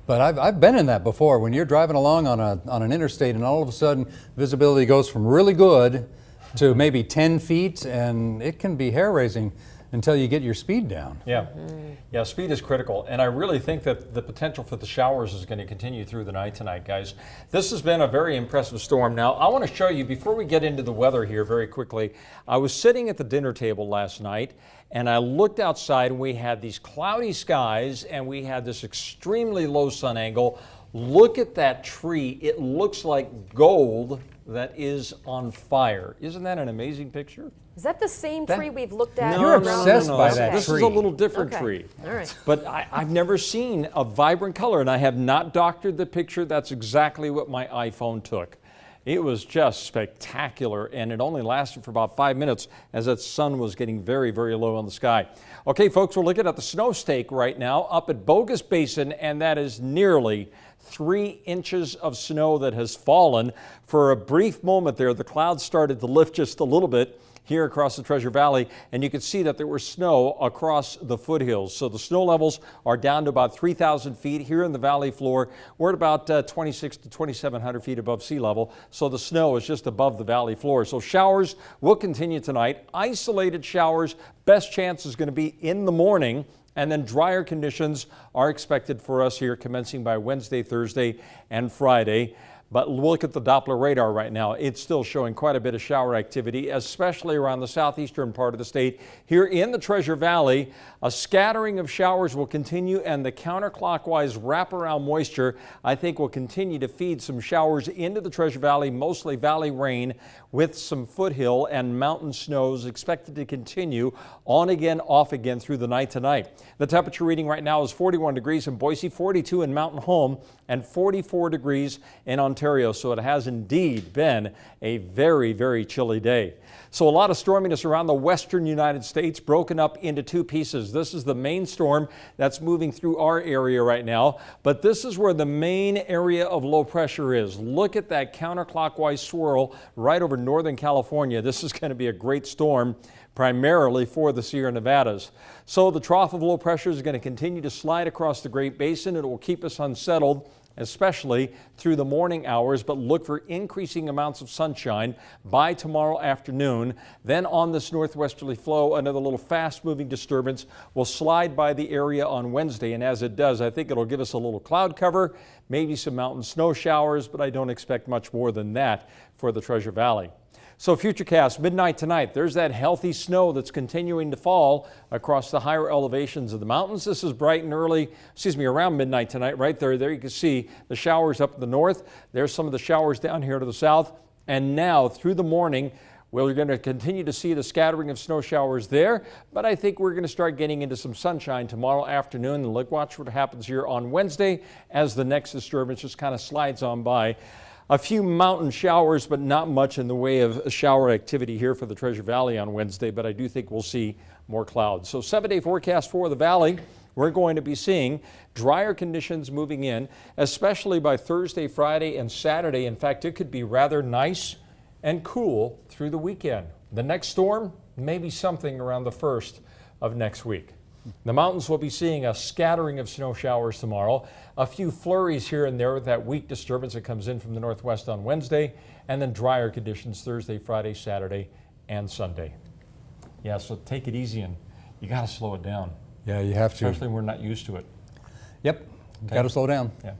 But I've been in that before. When you're driving along on an interstate and all of a sudden visibility goes from really good to maybe 10 feet, and it can be hair-raising until you get your speed down. Yeah, yeah, speed is critical, and I really think that the potential for the showers is going to continue through the night tonight, guys. This has been a very impressive storm. Now, I want to show you, before we get into the weather here very quickly, I was sitting at the dinner table last night, and I looked outside, and we had these cloudy skies, and we had this extremely low sun angle. Look at that tree. It looks like gold that is on fire. Isn't that an amazing picture? Is that the same tree we've looked at? You're obsessed by that This tree. is a little different tree. All right. But I've never seen a vibrant color, and I have not doctored the picture. That's exactly what my iPhone took. It was just spectacular, and it only lasted for about 5 minutes as that sun was getting very, very low on the sky. Okay, folks, we're looking at the snow stake right now up at Bogus Basin, and that is nearly 3 inches of snow that has fallen. For a brief moment there, the clouds started to lift just a little bit here across the Treasure Valley, and you could see that there was snow across the foothills. So the snow levels are down to about 3,000 feet here in the valley floor. We're at about 2,600 to 2,700 feet above sea level, so the snow is just above the valley floor. So showers will continue tonight. Isolated showers, best chance is going to be in the morning, and then drier conditions are expected for us here commencing by Wednesday, Thursday, and Friday. But look at the Doppler radar right now. It's still showing quite a bit of shower activity, especially around the southeastern part of the state. Here in the Treasure Valley, a scattering of showers will continue, and the counterclockwise wraparound moisture, I think, will continue to feed some showers into the Treasure Valley, mostly valley rain, with some foothill and mountain snows expected to continue on again, off again through the night tonight. The temperature reading right now is 41 degrees in Boise, 42 in Mountain Home, and 44 degrees in Ontario. So it has indeed been a very, very chilly day. So a lot of storminess around the western United States, broken up into 2 pieces. This is the main storm that's moving through our area right now, but this is where the main area of low pressure is. Look at that counterclockwise swirl right over northern California. This is going to be a great storm, primarily for the Sierra Nevadas. So the trough of low pressure is going to continue to slide across the Great Basin. It will keep us unsettled, especially through the morning hours, but look for increasing amounts of sunshine by tomorrow afternoon. Then on this northwesterly flow, another little fast-moving disturbance will slide by the area on Wednesday, and as it does, I think it'll give us a little cloud cover, maybe some mountain snow showers, but I don't expect much more than that for the Treasure Valley. So Futurecast, midnight tonight, there's that healthy snow that's continuing to fall across the higher elevations of the mountains. This is bright and early, around midnight tonight, right there. There you can see the showers up in the north. There's some of the showers down here to the south. And now through the morning, we're going to continue to see the scattering of snow showers there, but I think we're going to start getting into some sunshine tomorrow afternoon. And look, watch what happens here on Wednesday as the next disturbance just kind of slides on by. A few mountain showers, but not much in the way of shower activity here for the Treasure Valley on Wednesday, but I do think we'll see more clouds. So 7-day forecast for the valley, we're going to be seeing drier conditions moving in, especially by Thursday, Friday, and Saturday. In fact, it could be rather nice and cool through the weekend. The next storm, maybe something around the 1st of next week. The mountains will be seeing a scattering of snow showers tomorrow, a few flurries here and there with that weak disturbance that comes in from the northwest on Wednesday, and then drier conditions Thursday, Friday, Saturday, and Sunday. Yeah, so take it easy, and you got to slow it down. Yeah, you have to. Especially when we're not used to it. Yep, got to slow down. Yeah.